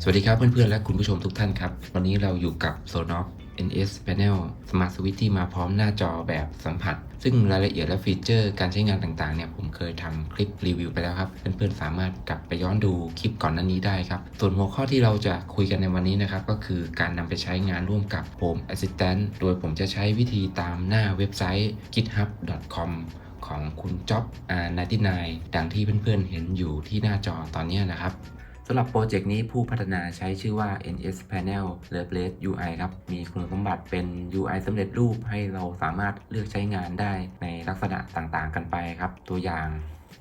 สวัสดีครับเพื่อนๆและคุณผู้ชมทุกท่านครับวันนี้เราอยู่กับ Sonos NS Panel Smart Switch ที่มาพร้อมหน้าจอแบบสัมผัสซึ่งรายละเอียดและฟีเจอร์การใช้งานต่างๆเนี่ยผมเคยทำคลิปรีวิวไปแล้วครับเพื่อนๆสามารถกลับไปย้อนดูคลิปก่อนหน้านี้ได้ครับส่วนหัวข้อที่เราจะคุยกันในวันนี้นะครับก็คือการนำไปใช้งานร่วมกับ Home Assistant โดยผมจะใช้วิธีตามหน้าเว็บไซต์ github.com ของคุณจ๊อบ R99 ดังที่เพื่อนๆเห็นอยู่ที่หน้าจอตอนนี้นะครับสำหรับโปรเจกต์นี้ผู้พัฒนาใช้ชื่อว่า NS Panel Replace UI ครับมีคุณสมบัติเป็น UI สำเร็จรูปให้เราสามารถเลือกใช้งานได้ในลักษณะต่างๆกันไปครับตัวอย่าง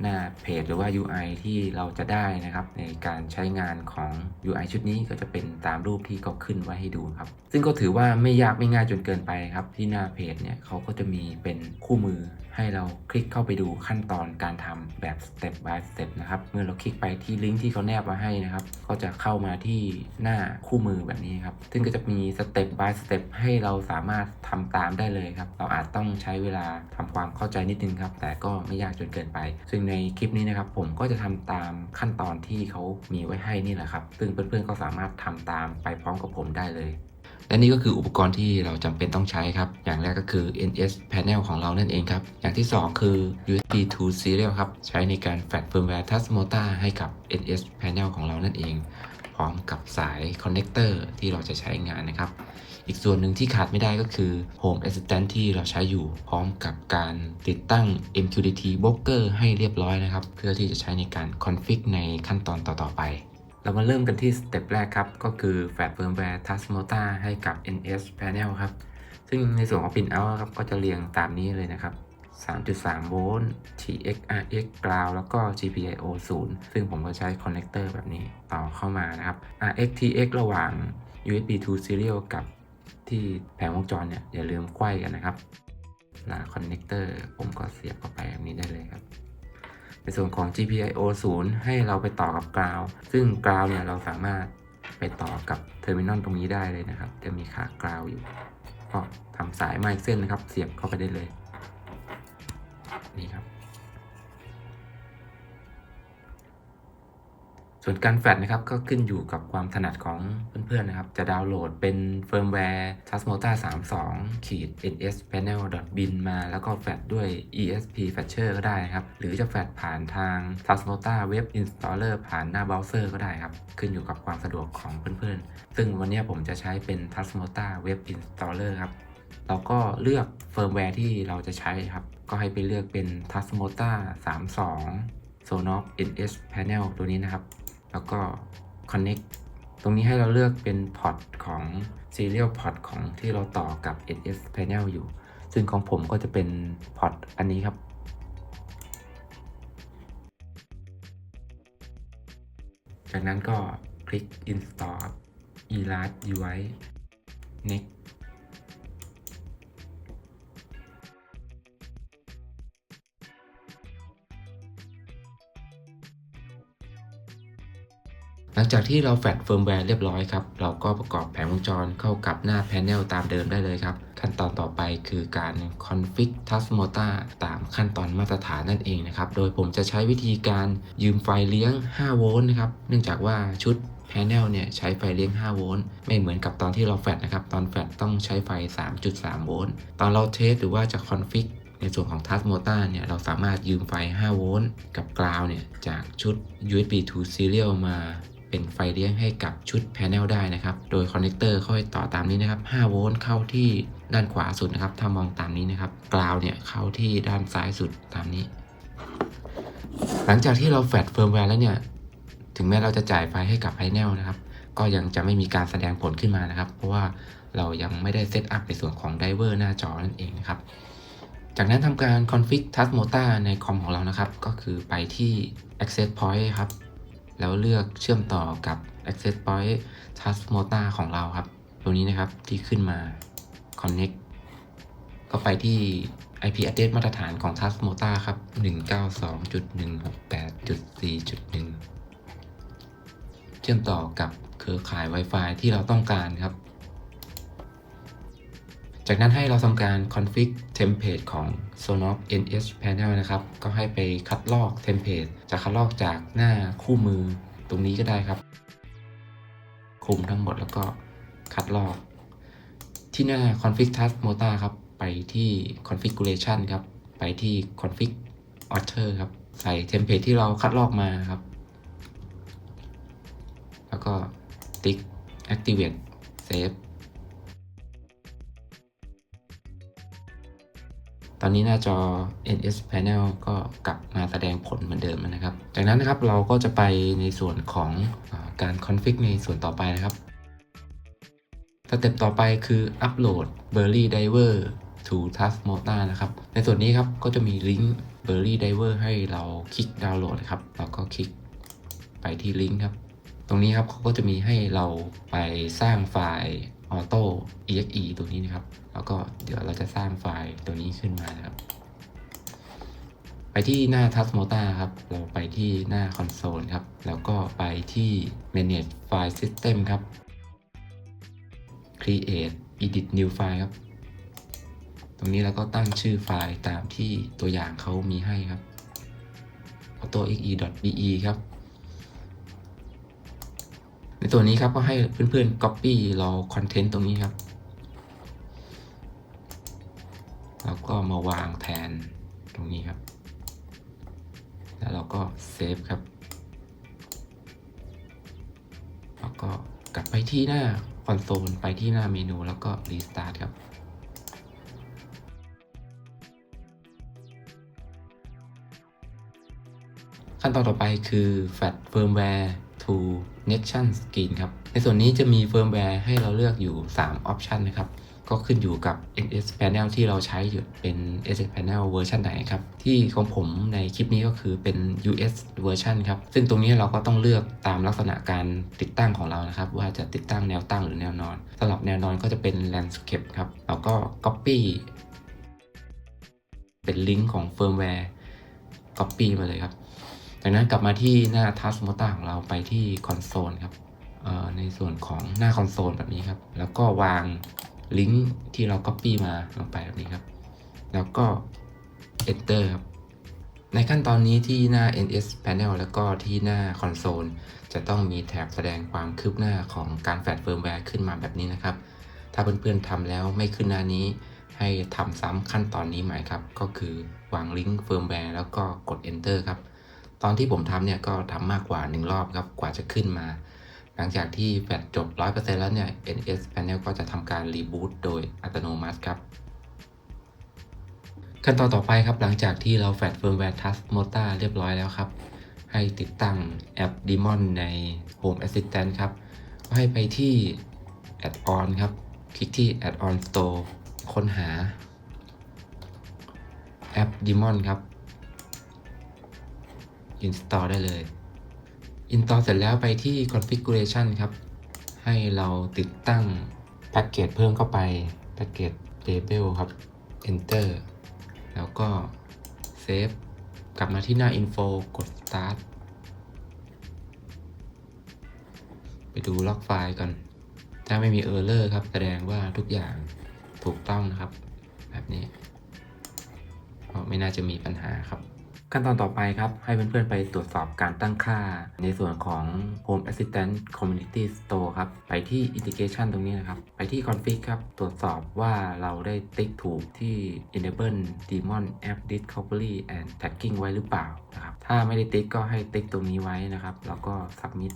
หน้าเพจหรือว่า UI ที่เราจะได้นะครับในการใช้งานของ UI ชุดนี้ก็จะเป็นตามรูปที่เขาขึ้นไว้ให้ดูครับซึ่งก็ถือว่าไม่ยากไม่ง่ายจนเกินไปครับที่หน้าเพจเนี่ยเขาก็จะมีเป็นคู่มือให้เราคลิกเข้าไปดูขั้นตอนการทำแบบ step by step นะครับเมื่อเราคลิกไปที่ลิงก์ที่เขาแนบมาให้นะครับก็จะเข้ามาที่หน้าคู่มือแบบนี้ครับซึ่งก็จะมี step by step ให้เราสามารถทำตามได้เลยครับเราอาจต้องใช้เวลาทำความเข้าใจนิดนึงครับแต่ก็ไม่ยากจนเกินไปซึ่งในคลิปนี้นะครับผมก็จะทำตามขั้นตอนที่เขามีไว้ให้นี่แหละครับซึ่งเพื่อนๆก็สามารถทำตามไปพร้อมกับผมได้เลยและนี่ก็คืออุปกรณ์ที่เราจำเป็นต้องใช้ครับอย่างแรกก็คือ NS Panel ของเรานั่นเองครับอย่างที่2คือ USB to Serial ครับใช้ในการแฟลชเฟิร์มแวร์ Touch Motor ให้กับ NS Panel ของเรานั่นเองพร้อมกับสายคอนเนคเตอร์ที่เราจะใช้งานนะครับอีกส่วนหนึ่งที่ขาดไม่ได้ก็คือ Home Assistant ที่เราใช้อยู่พร้อมกับการติดตั้ง MQTT Broker ให้เรียบร้อยนะครับเพื่อที่จะใช้ในการคอนฟิกในขั้นตอนต่อๆไปเรามาเริ่มกันที่สเต็ปแรกครับก็คือแฟลชเฟิร์มแวร์ Touch Motor ให้กับ NS Panel ครับซึ่งในส่วนของ Pin out ครับก็จะเรียงตามนี้เลยนะครับ 3.3 โวลต์ TX RX ground แล้วก็ GPIO 0 ซึ่งผมก็ใช้คอนเนคเตอร์แบบนี้ต่อเข้ามานะครับ RX TX ระหว่าง USB to serial กับที่แผงวงจรเนี่ยอย่าลืมไขว้กันนะครับคอนเนคเตอร์ผมก็เสียบเข้าไปแบบนี้ได้เลยครับในส่วนของ GPIO 0 ให้เราไปต่อกับ ground ซึ่ง ground เนี่ยเราสามารถไปต่อกับเทอร์มินอลตรงนี้ได้เลยนะครับจะมีขา ground อยู่ก็ทำสายมาอีกเส้นนะครับเสียบเข้าไปได้เลยนี่ครับส่วนการแฟลชนะครับก็ขึ้นอยู่กับความถนัดของเพื่อนๆนะครับจะดาวน์โหลดเป็นเฟิร์มแวร์ Tasmota 32 NS Panel bin มาแล้วก็แฟลชด้วย ESP Flasher ก็ได้ครับหรือจะแฟลชผ่านทาง Tasmota Web Installer ผ่านหน้าเบราว์เซอร์ก็ได้ครับขึ้นอยู่กับความสะดวกของเพื่อนๆซึ่งวันนี้ผมจะใช้เป็น Tasmota Web Installer ครับเราก็เลือกเฟิร์มแวร์ที่เราจะใช้ครับก็ให้ไปเลือกเป็น Tasmota 32 Sonos NS Panel ตัวนี้นะครับแล้วก็ Connect ตรงนี้ให้เราเลือกเป็นพอร์ตของ Serial Port ของที่เราต่อกับ NS Panel อยู่ซึ่งของผมก็จะเป็นพอร์ตอันนี้ครับจากนั้นก็คลิก Install Elast UI Nextหลังจากที่เราแฟลชเฟิร์มแวร์เรียบร้อยครับเราก็ประกอบแผงวงจรเข้ากับหน้าแพนเนลตามเดิมได้เลยครับขั้นตอนต่อไปคือการ config touch motor ตามขั้นตอนมาตรฐานนั่นเองนะครับโดยผมจะใช้วิธีการยืมไฟเลี้ยง5โวลต์นะครับเนื่องจากว่าชุดแพนเนลเนี่ยใช้ไฟเลี้ยง5โวลต์ไม่เหมือนกับตอนที่เราแฟลชนะครับตอนแฟลชต้องใช้ไฟ 3.3 โวลต์ตอนเราเทสหรือว่าจะ configในส่วนของ Touch Motor เนี่ยเราสามารถยืมไฟ5โวลต์กับ ground เนี่ยจากชุด USB to serial มาเป็นไฟเลี้ยงให้กับชุด Panel ได้นะครับโดยคอนเนคเตอร์ค่อยต่อตามนี้นะครับ5โวลต์เข้าที่ด้านขวาสุดนะครับถ้ามองตามนี้นะครับกราวเนี่ยเข้าที่ด้านซ้ายสุดตามนี้หลังจากที่เราแฟลชเฟิร์มแวร์แล้วเนี่ยถึงแม้เราจะจ่ายไฟให้กับ Panel นะครับก็ยังจะไม่มีการแสดงผลขึ้นมานะครับเพราะว่าเรายังไม่ได้เซตอัพในส่วนของไดเวอร์หน้าจอนั่นเองนะครับจากนั้นทำการ config touch motor ในคอมของเรานะครับก็คือไปที่ access point ครับแล้วเลือกเชื่อมต่อกับ access point touch motor ของเราครับตัวนี้นะครับที่ขึ้นมา connect ก็ไปที่ IP address มาตรฐานของ touch motor ครับ 192.168.4.1 เชื่อมต่อกับเครือข่าย Wi-Fi ที่เราต้องการครับจากนั้นให้เราทำการ config template ของ Sonos NS Panel นะครับก็ให้ไปคัดลอก template จะคัดลอกจากหน้าคู่มือตรงนี้ก็ได้ครับ คุมทั้งหมดแล้วก็คัดลอกที่หน้า config task mota ครับไปที่ configuration ครับไปที่ config author ครับใส่เทมเพลตที่เราคัดลอกมาครับแล้วก็ติ๊ก activate save ตอนนี้หน้าจอ NS Panel ก็กลับมาแสดงผลเหมือนเดิมนะครับจากนั้นนะครับเราก็จะไปในส่วนของการ config ในส่วนต่อไปนะครับสเต็ปต่อไปคือ upload Berry Diver to Task Mota นะครับในส่วนนี้ครับก็จะมีลิงก์ Berry Diver ให้เราคลิกดาวน์โหลดครับเราก็คลิกไปที่ลิงก์ครับตรงนี้ครับเขาก็จะมีให้เราไปสร้างไฟล์ auto exe ตัวนี้นะครับแล้วก็เดี๋ยวเราจะสร้างไฟล์ตัวนี้ขึ้นมานะครับไปที่หน้า Task Mota ครับเราไปที่หน้า Console ครับแล้วก็ไปที่ Manage File System ครับ Create Edit New File ครับตรงนี้เราก็ตั้งชื่อไฟล์ตามที่ตัวอย่างเขามีให้ครับ autoexe.be ครับในตัวนี้ครับก็ให้เพื่อนๆ copy รอ content ตรงนี้ครับแล้วก็มาวางแทนตรงนี้ครับแล้วเราก็เซฟครับแล้วก็กลับไปที่หน้าคอนโซลไปที่หน้าเมนูแล้วก็ Restart ครับขั้นตอนต่อไปคือ Flash Firmware to Connection Screen ครับในส่วนนี้จะมี Firmware ให้เราเลือกอยู่3 Option นะครับก็ขึ้นอยู่กับ NS Panel ที่เราใช้อยู่เป็น NS Panel เวอร์ชันไหนครับที่ของผมในคลิปนี้ก็คือเป็น US เวอร์ชันครับซึ่งตรงนี้เราก็ต้องเลือกตามลักษณะการติดตั้งของเรานะครับว่าจะติดตั้งแนวตั้งหรือแนวนอนสำหรับแนวนอนก็จะเป็น Landscape ครับแล้วก็ Copy เป็นลิงก์ของ Firmware Copy มาเลยครับจากนั้นกลับมาที่หน้า Task Mota ของเราไปที่ Console ครับในส่วนของหน้าคอนโซลแบบนี้ครับแล้วก็วางลิงก์ที่เรา Copy มาลงไปแบบนี้ครับแล้วก็ Enter ครับในขั้นตอนนี้ที่หน้า NS Panel แล้วก็ที่หน้าคอนโซลจะต้องมีแถบแสดงความคืบหน้าของการแฟลชเฟิร์มแวร์ขึ้นมาแบบนี้นะครับถ้าเพื่อนๆทำแล้วไม่ขึ้นหน้านี้ให้ทำซ้ำขั้นตอนนี้ใหม่ครับก็คือวางลิงก์เฟิร์มแวร์แล้วก็กด Enter ครับตอนที่ผมทำเนี่ยก็ทำมากกว่า1รอบครับกว่าจะขึ้นมาหลังจากที่แฟลชจบ 100% แล้วเนี่ย NS Panel ก็จะทำการรีบูตโดยอัตโนมัติครับขั้นตอนต่อไปครับหลังจากที่เราแฟลช Firmware Task Mota เรียบร้อยแล้วครับให้ติดตั้งแอป Daemon ใน Home Assistant ครับก็ให้ไปที่ Add-on ครับคลิกที่ Add-on Store ค้นหาแอป Daemon ครับ Install ได้เลย Install เสร็จแล้วไปที่ Configuration ครับให้เราติดตั้งแพ็กเกจเพิ่มเข้าไปแพ็กเกจ Label ครับ Enter แล้วก็เซฟกลับมาที่หน้า Info กด Start ไปดูล็อกไฟล์ก่อนถ้าไม่มี Error ครับแสดงว่าทุกอย่างถูกต้องนะครับแบบนี้ก็ไม่น่าจะมีปัญหาครับขั้นตอนต่อไปครับให้เพื่อนๆไปตรวจสอบการตั้งค่าในส่วนของ Home Assistant Community Store ครับไปที่ Integration ตรงนี้นะครับไปที่ Config ครับตรวจสอบว่าเราได้ติ๊กถูกที่ Enable Daemon App Discovery and Tagging ไว้หรือเปล่านะครับถ้าไม่ได้ติ๊กก็ให้ติ๊กตรงนี้ไว้นะครับแล้วก็ Submit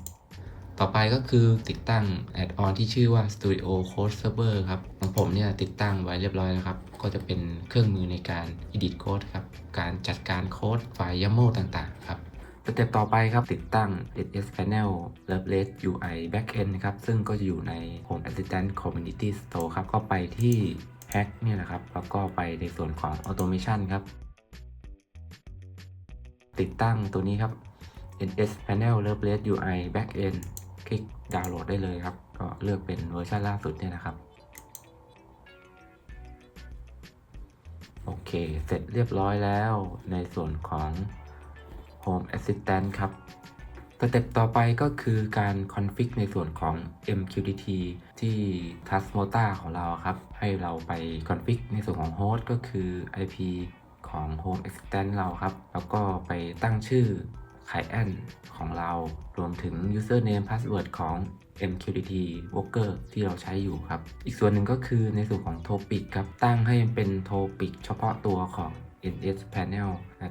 ต่อไปก็คือติดตั้ง Add-on ที่ชื่อว่า Studio Code Server ครับของผมเนี่ยติดตั้งไว้เรียบร้อยแล้วครับก็จะเป็นเครื่องมือในการ Edit Code ครับการจัดการโค้ดไฟล์ YAML ต่างๆครับสเต็ปต่อไปครับติดตั้ง NS Panel Loveless UI Backend นะครับซึ่งก็จะอยู่ใน Home Assistant Community Store ครับก็ไปที่ Hack เนี่ยนะครับแล้วก็ไปในส่วนของ Automation ครับติดตั้งตัวนี้ครับ NS Panel Loveless UI Backend คลิกดาวน์โหลดได้เลยครับก็เลือกเป็นเวอร์ชันล่าสุดเนี่ยนะครับโอเคเสร็จเรียบร้อยแล้วในส่วนของ Home Assistant ครับสเต็ปต่อไปก็คือการคอนฟิกในส่วนของ MQTT ที่ Task Mota ของเราครับให้เราไปคอนฟิกในส่วนของโฮสต์ก็คือ IP ของ Home Assistant เราครับแล้วก็ไปตั้งชื่อ client ของเรารวมถึง username password ของ MQTT Worker ที่เราใช้อยู่ครับอีกส่วนหนึ่งก็คือในส่วนของ Topic ครับตั้งให้เป็น Topic เฉพาะตัวของ NS Panel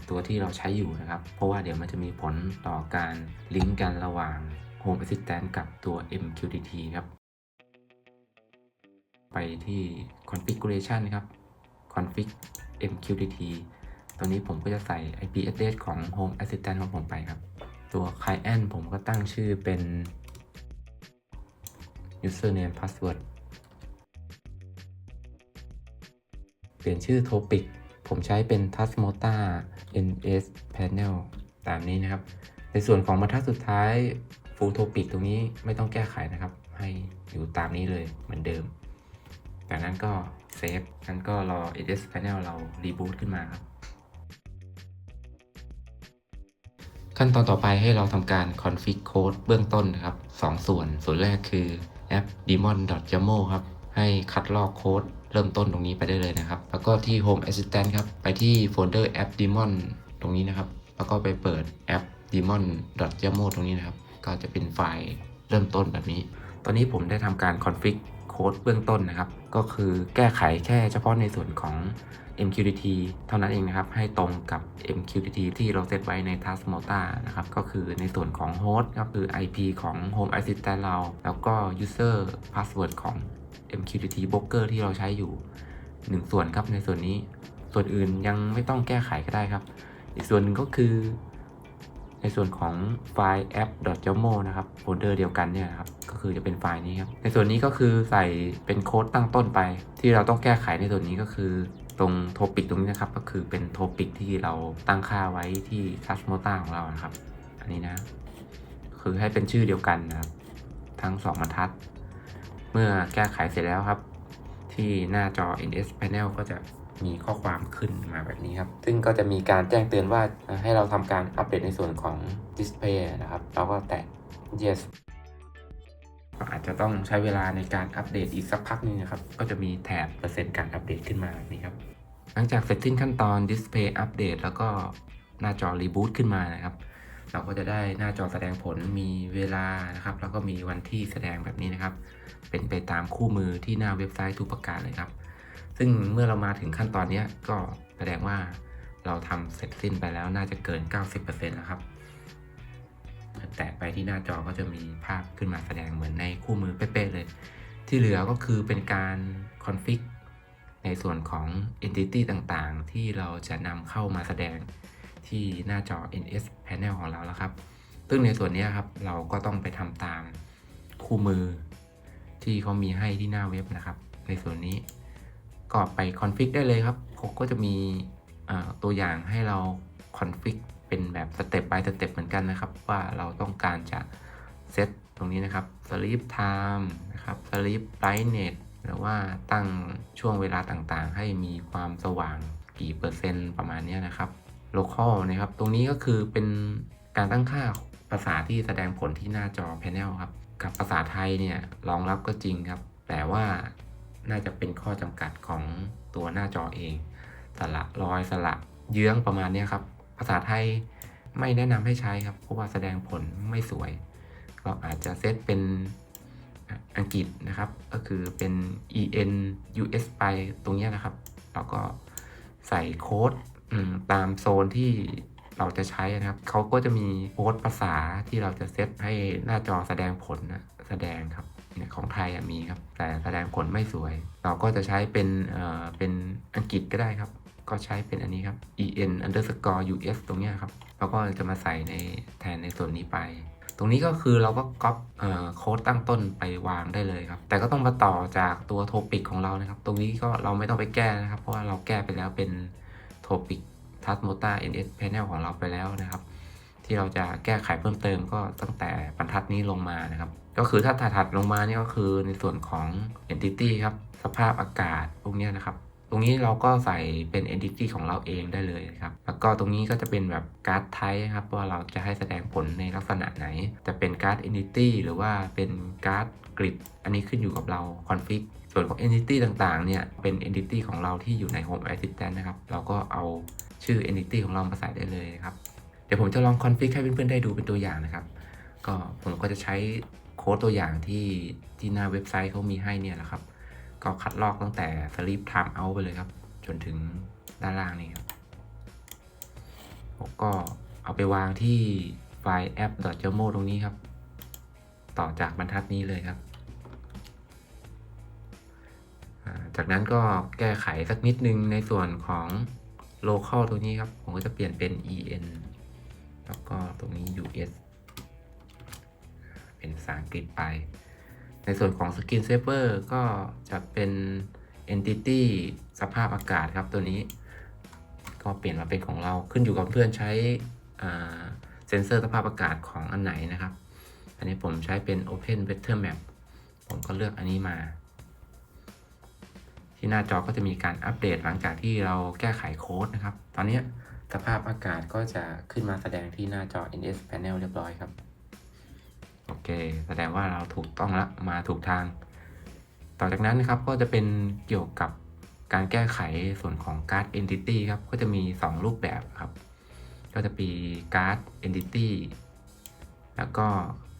ตัวที่เราใช้อยู่นะครับเพราะว่าเดี๋ยวมันจะมีผลต่อการลิงก์กันระหว่าง Home Assistant กับตัว MQTT ครับไปที่ configuration ครับ config MQTT ตัวนี้ผมก็จะใส่ IP address ของ Home Assistant ของผมไปครับตัว client ผมก็ตั้งชื่อเป็น username password เปลี่ยนชื่อ topic ผมใช้เป็น Tasmota NS Panel ตามนี้นะครับในส่วนของบรรทัดสุดท้าย full topic ตรงนี้ไม่ต้องแก้ไขนะครับให้อยู่ตามนี้เลยเหมือนเดิมจากนั้นก็เซฟนั้นก็รอ NS Panel เรา reboot ขึ้นมาครับขั้นตอนต่อไปให้เราทำการ config code เบื้องต้นนะครับ2ส่วนแรกคือ app daemon.yaml ครับให้คัดลอกโค้ดเริ่มต้นตรงนี้ไปได้เลยนะครับแล้วก็ที่ Home Assistant ครับไปที่โฟลเดอร์ app daemon ตรงนี้นะครับแล้วก็ไปเปิด app daemon.yaml ตรงนี้นะครับก็จะเป็นไฟล์เริ่มต้นแบบนี้ตอนนี้ผมได้ทำการ config โค้ดเบื้องต้นนะครับก็คือแก้ไขแค่เฉพาะในส่วนของMQTT เท่านั้นเองนะครับให้ตรงกับ MQTT ที่เราเซตไว้ใน Tasmota นะครับก็คือในส่วนของ host ก็คือ IP ของ Home Assistant เราแล้วก็ user password ของ MQTT Broker ที่เราใช้อยู่1ส่วนครับในส่วนนี้ส่วนอื่นยังไม่ต้องแก้ไขก็ได้ครับอีกส่วนหนึ่งก็คือในส่วนของไฟล์ app.yaml นะครับโฟลเดอร์เดียวกันเนี่ยครับก็คือจะเป็นไฟล์นี้ครับในส่วนนี้ก็คือใส่เป็นโค้ดตั้งต้นไปที่เราต้องแก้ไขในส่วนนี้ก็คือตรงโทปิกตรงนี้นะครับก็คือเป็นโทปิกที่เราตั้งค่าไว้ที่ Tasmota ของเรานะครับอันนี้นะคือให้เป็นชื่อเดียวกันนะครับทั้ง2บรรทัดเมื่อแก้ไขเสร็จแล้วครับที่หน้าจอ NS Panel ก็จะมีข้อความขึ้นมาแบบนี้ครับซึ่งก็จะมีการแจ้งเตือนว่าให้เราทำการอัปเดตในส่วนของ Display นะครับเราก็แตะ Yes อาจจะต้องใช้เวลาในการอัปเดตอีกสักพักนึงนะครับก็จะมีแถบเปอร์เซ็นต์การอัปเดตขึ้นมาแบบนี้ครับหลังจากเสร็จสิ้นขั้นตอน Display Update แล้วก็หน้าจอ Reboot ขึ้นมานะครับเราก็จะได้หน้าจอแสดงผลมีเวลานะครับแล้วก็มีวันที่แสดงแบบนี้นะครับเป็นไปตามคู่มือที่หน้าเว็บไซต์ทุกประการเลยครับซึ่งเมื่อเรามาถึงขั้นตอนนี้ก็แสดงว่าเราทำเสร็จสิ้นไปแล้วน่าจะเกิน 90% แล้วครับแตะไปที่หน้าจอก็จะมีภาพขึ้นมาแสดงเหมือนในคู่มือเป๊ะๆเลยที่เหลือก็คือเป็นการคอนฟิกในส่วนของ Entity ต่างๆที่เราจะนำเข้ามาแสดงที่หน้าจอ NS Panel ของเราแล้วครับซึ่งในส่วนนี้ครับเราก็ต้องไปทำตามคู่มือที่เขามีให้ที่หน้าเว็บนะครับในส่วนนี้ก็ไปคอนฟิกได้เลยครับเขาก็จะมีตัวอย่างให้เราคอนฟิกเป็นแบบสเต็ป by สเต็ปเหมือนกันนะครับว่าเราต้องการจะเซตตรงนี้นะครับ sleep time นะครับ sleep brightness หรือว่าตั้งช่วงเวลาต่างๆให้มีความสว่างกี่เปอร์เซ็นต์ประมาณนี้นะครับ local นะครับตรงนี้ก็คือเป็นการตั้งค่าภาษาที่แสดงผลที่หน้าจอ panel ครับกับภาษาไทยเนี่ยรองรับก็จริงครับแต่ว่าน่าจะเป็นข้อจำกัดของตัวหน้าจอเองสระรอยสระเยื้องประมาณนี้ครับภาษาไทยไม่แนะนำให้ใช้ครับเพราะว่าแสดงผลไม่สวยก็อาจจะเซตเป็นอังกฤษนะครับก็คือเป็น EN US ไปตรงนี้นะครับเราก็ใส่โค้ดตามโซนที่เราจะใช้นะครับเขาก็จะมีโค้ดภาษาที่เราจะเซตให้หน้าจอแสดงผลแสดงครับเนี่ยของไทยมีครับแต่แสดงผลไม่สวยเราก็จะใช้เป็นอังกฤษก็ได้ครับก็ใช้เป็นอันนี้ครับ en_us ตรงนี้ครับเราก็จะมาใส่ในแทนในส่วนนี้ไปตรงนี้ก็คือเราก็ก๊อปโค้ดตั้งต้นไปวางได้เลยครับแต่ก็ต้องมาต่อจากตัวโทปิกของเรานะครับตรงนี้ก็เราไม่ต้องไปแก้นะครับเพราะว่าเราแก้ไปแล้วเป็นโทปิก Tasmota NS Panel ของเราไปแล้วนะครับที่เราจะแก้ไขเพิ่มเติมก็ตั้งแต่บรรทัดนี้ลงมานะครับก็คือถ้าถัดลงมานี่ก็คือในส่วนของ Entity ครับสภาพอากาศพวกนี้นะครับตรงนี้เราก็ใส่เป็น Entity ของเราเองได้เลยครับแล้วก็ตรงนี้ก็จะเป็นแบบการ์ดไทป์ครับว่าเราจะให้แสดงผลในลักษณะไหนจะเป็นการ์ด Entity หรือว่าเป็นการ์ดกริดอันนี้ขึ้นอยู่กับเราคอนฟิกส่วนของ Entity ต่างๆเนี่ยเป็น Entity ของเราที่อยู่ใน Home Assistant นะครับเราก็เอาชื่อ Entity ของเรามาใส่ได้เลยครับ เดี๋ยวผมจะลองคอนฟิกให้เพื่อนๆได้ดูเป็นตัวอย่างนะครับก็ผมก็จะใช้โค้ดตัวอย่างที่หน้าเว็บไซต์เขามีให้เนี่ยแหละครับก็คัดลอกตั้งแต่ sleep time out ไปเลยครับจนถึงด้านล่างนี่ครับผมก็เอาไปวางที่ไฟล์ app.jamo ตรงนี้ครับต่อจากบรรทัดนี้เลยครับจากนั้นก็แก้ไขสักนิดนึงในส่วนของ local ตัวนี้ครับผมก็จะเปลี่ยนเป็น en แล้วก็ตรงนี้ us เป็นภาษาอังกฤษไปในส่วนของ Skin Saver ก็จะเป็น Entity สภาพอากาศครับตัวนี้ก็เปลี่ยนมาเป็นของเราขึ้นอยู่กับเพื่อนใช้เซนเซอร์สภาพอากาศของอันไหนนะครับอันนี้ผมใช้เป็น Open Weather Map ผมก็เลือกอันนี้มาที่หน้าจอก็จะมีการอัปเดตหลังจากที่เราแก้ไขโค้ดนะครับตอนนี้สภาพอากาศก็จะขึ้นมาแสดงที่หน้าจอ NS Panel เรียบร้อยครับโอเคแสดงว่าเราถูกต้องละมาถูกทางต่อจากนั้นนะครับก็จะเป็นเกี่ยวกับการแก้ไขส่วนของการ์ด Entity ครับก็จะมี2รูปแบบครับก็จะมีการ์ด Entity แล้วก็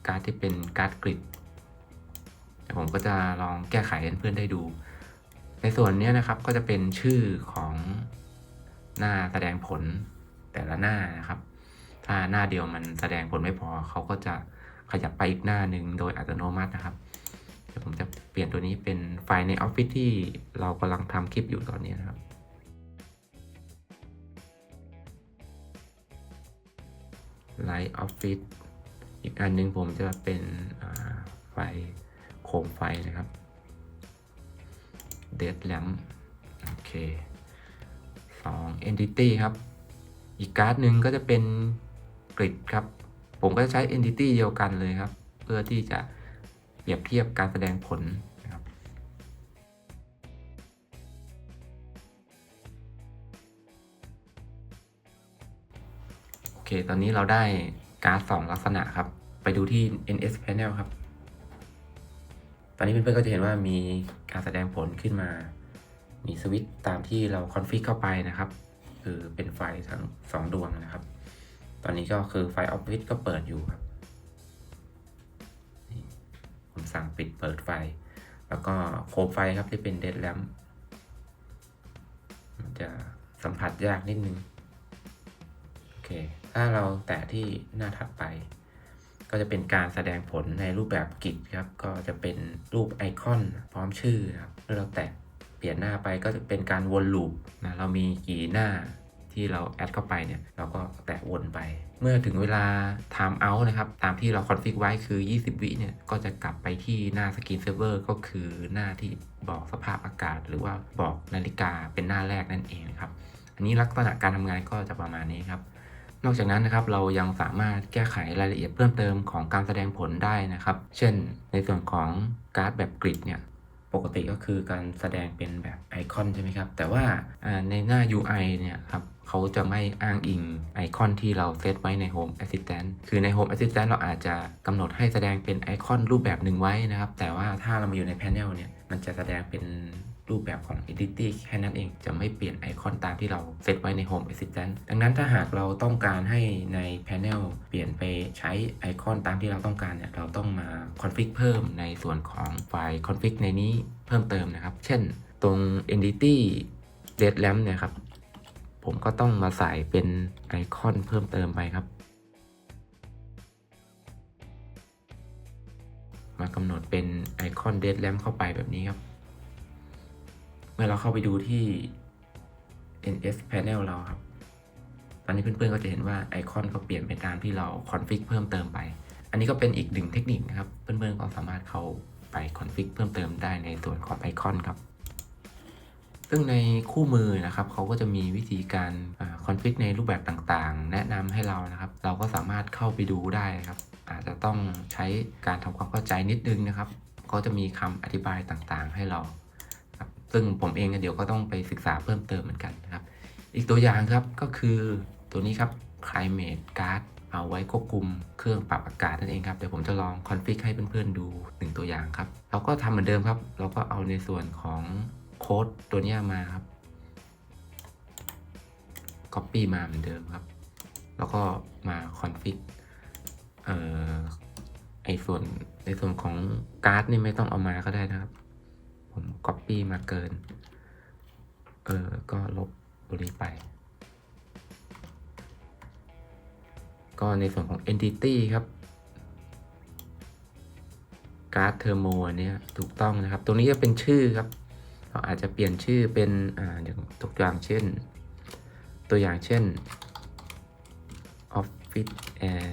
การ์ดที่เป็นการ์ด Grid แต่ผมก็จะลองแก้ไขให้เพื่อนได้ดูในส่วนนี้นะครับก็จะเป็นชื่อของหน้าแสดงผลแต่ละหน้านะครับถ้าหน้าเดียวมันแสดงผลไม่พอเขาก็จะขยับไปอีกหน้าหนึ่งโดยอัตโนมัตินะครับเดี๋ยวผมจะเปลี่ยนตัวนี้เป็นไฟล์ในออฟฟิศที่เรากำลังทำคลิปอยู่ตอนนี้นะครับไลท์ออฟฟิศอีกอันหนึ่งผมจะเป็นไฟล์โคมไฟนะครับเดดแลมโอเค2 Entity ครับอีกการ์ดหนึ่งก็จะเป็นกริดครับผมก็จะใช้ Entity เดียวกันเลยครับเพื่อที่จะเปรียบเทียบการแสดงผลนะครับโอเคตอนนี้เราได้การ์ด2ลักษณะครับไปดูที่ NS Panel ครับตอนนี้เพื่อนๆก็จะเห็นว่ามีการแสดงผลขึ้นมามีสวิตช์ตามที่เราคอนฟิกเข้าไปนะครับคือเป็นไฟทั้ง2ดวงนะครับตอนนี้ก็คือไฟออฟฟิศก็เปิดอยู่ครับผมสั่งปิดเปิดไฟแล้วก็โคมไฟครับที่เป็นเดดแลมมันจะสัมผัสยากนิดนึงโอเคถ้าเราแตะที่หน้าถัดไปก็จะเป็นการแสดงผลในรูปแบบกิจครับก็จะเป็นรูปไอคอนพร้อมชื่อครับเมื่อเราแตะเปลี่ยนหน้าไปก็จะเป็นการวนลูปนะเรามีกี่หน้าที่เราแอดเข้าไปเนี่ยเราก็แตะวนไปเมื่อถึงเวลา time out นะครับตามที่เราคอนฟิกไว้คือ20 วิเนี่ยก็จะกลับไปที่หน้า Screen Saver ก็คือหน้าที่บอกสภาพอากาศหรือว่าบอกนาฬิกาเป็นหน้าแรกนั่นเองนะครับอันนี้ลักษณะการทำงานก็จะประมาณนี้ครับนอกจากนั้นนะครับเรายังสามารถแก้ไขรายละเอียดเพิ่มเติมของการแสดงผลได้นะครับเช่นในส่วนของการ์ดแบบกริดเนี่ยปกติก็คือการแสดงเป็นแบบไอคอนใช่ไหมครับแต่ว่าในหน้า UI เนี่ยครับเขาจะไม่อ้างอิงไอคอนที่เราเซตไว้ใน Home Assistant คือใน Home Assistant เราอาจจะกำหนดให้แสดงเป็นไอคอนรูปแบบหนึ่งไว้นะครับแต่ว่าถ้าเรามาอยู่ใน Panel เนี่ยมันจะแสดงเป็นรูปแบบของ Entity แค่นั้นเองจะไม่เปลี่ยนไอคอนตามที่เราเซตไว้ใน Home Assistant ดังนั้นถ้าหากเราต้องการให้ใน Panel เปลี่ยนไปใช้ไอคอนตามที่เราต้องการเนี่ยเราต้องมา config เพิ่มในส่วนของไฟล์ config ในนี้เพิ่มเติมนะครับเช่นตรง Entity Red Lamp เนี่ยครับผมก็ต้องมาใส่เป็นไอคอนเพิ่มเติมไปครับมากำหนดเป็นไอคอน Red Lamp เข้าไปแบบนี้ครับเมื่อเราเข้าไปดูที่ NS Panel เราครับตอนนี้เพื่อนๆก็จะเห็นว่าไอคอนก็เปลี่ยนไปตามที่เราคอนฟิกเพิ่มเติมไปอันนี้ก็เป็นอีกหนึ่งเทคนิคนะครับเพื่อนๆก็สามารถเข้าไปคอนฟิกเพิ่มเติมได้ในส่วนของไอคอนครับซึ่งในคู่มือนะครับเขาก็จะมีวิธีการคอนฟิกในรูปแบบต่างๆแนะนำให้เรานะครับเราก็สามารถเข้าไปดูได้ครับอาจจะต้องใช้การทำความเข้าใจนิดนึงนะครับก็จะมีคำอธิบายต่างๆให้เราครับซึ่งผมเองเดี๋ยวก็ต้องไปศึกษาเพิ่มเติมเหมือนกันนะครับอีกตัวอย่างครับก็คือตัวนี้ครับ Climate Guard เอาไว้ควบคุมเครื่องปรับอากาศนั่นเองครับเดี๋ยวผมจะลองคอนฟิกให้เพื่อนๆดู1ตัวอย่างครับเราก็ทำเหมือนเดิมครับเราก็เอาในส่วนของโค้ดตัวนี้มาครับ Copy มาเหมือนเดิมครับ แล้วก็มาคอนฟิกในส่วนของการ์ดนี่ไม่ต้องเอามาก็ได้นะครับผม Copy มาเกินก็ลบตัวนี้ไปก็ในส่วนของ Entity ครับการ์ดเทอร์โมอันนี้ถูกต้องนะครับตรงนี้จะเป็นชื่อครับเราอาจจะเปลี่ยนชื่อเป็นอย่างตัวอย่างเช่นOffice Air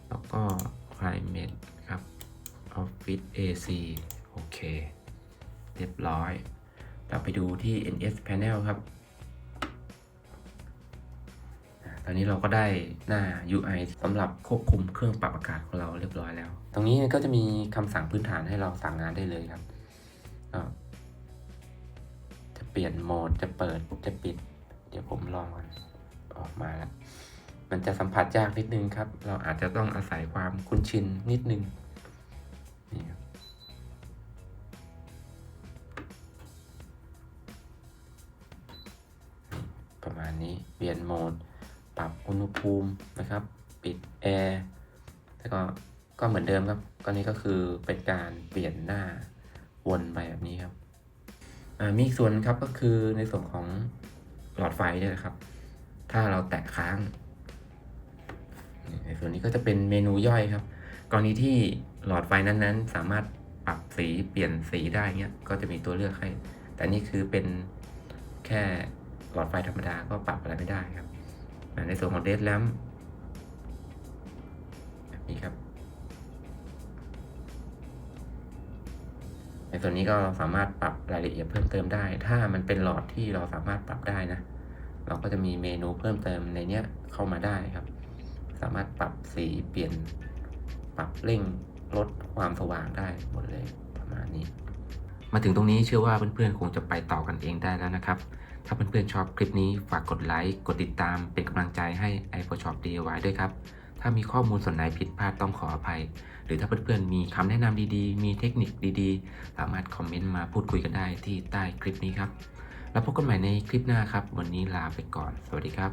แล้วก็ Climate ครับ Office AC โอเคเรียบร้อยเราไปดูที่ NS Panel ครับตอนนี้เราก็ได้หน้า UI สำหรับควบคุมเครื่องปรับอากาศของเราเรียบร้อยแล้วตรงนี้ก็จะมีคำสั่งพื้นฐานให้เราสั่งงานได้เลยครับจะเปลี่ยนโหมดจะเปิดจะปิดเดี๋ยวผมลองก่อนออกมาแล้วมันจะสัมผัสยากนิดนึงครับเราอาจจะต้องอาศัยความคุ้นชินนิดนึงนี่ครับประมาณนี้เปลี่ยนโหมดปรับอุณหภูมินะครับปิดแอร์แล้วก็เหมือนเดิมครับก็นี้ก็คือเป็นการเปลี่ยนหน้าวนไปแบบนี้ครับมีอีกส่วนครับก็คือในส่วนของหลอดไฟเนี่ยนะครับถ้าเราแตะค้างในส่วนนี้ก็จะเป็นเมนูย่อยครับกรณีที่หลอดไฟนั้นๆสามารถปรับสีเปลี่ยนสีได้เงี้ยก็จะมีตัวเลือกให้แต่นี่คือเป็นแค่หลอดไฟธรรมดาก็ปรับอะไรไม่ได้ครับในส่วนของ Dead Lamp แบบนี้ครับในส่วนนี้ก็สามารถปรับรายละเอียดเพิ่มเติมได้ถ้ามันเป็นหลอดที่เราสามารถปรับได้นะเราก็จะมีเมนูเพิ่มเติมในเนี้ยเข้ามาได้ครับสามารถปรับสีเปลี่ยนปรับเร่งลดความสว่างได้หมดเลยประมาณนี้มาถึงตรงนี้เชื่อว่าเพื่อนๆคงจะไปต่อกันเองได้แล้วนะครับถ้าเพื่อนๆชอบคลิปนี้ฝากกดไลค์กดติดตามเป็นกำลังใจให้ iPhotoshop DIY ด้วยครับถ้ามีข้อมูลส่วนไหนผิดพลาดต้องขออภัยหรือถ้าเพื่อนๆมีคำแนะนำดีๆมีเทคนิคดีๆสามารถคอมเมนต์มาพูดคุยกันได้ที่ใต้คลิปนี้ครับแล้วพบกันใหม่ในคลิปหน้าครับวันนี้ลาไปก่อนสวัสดีครับ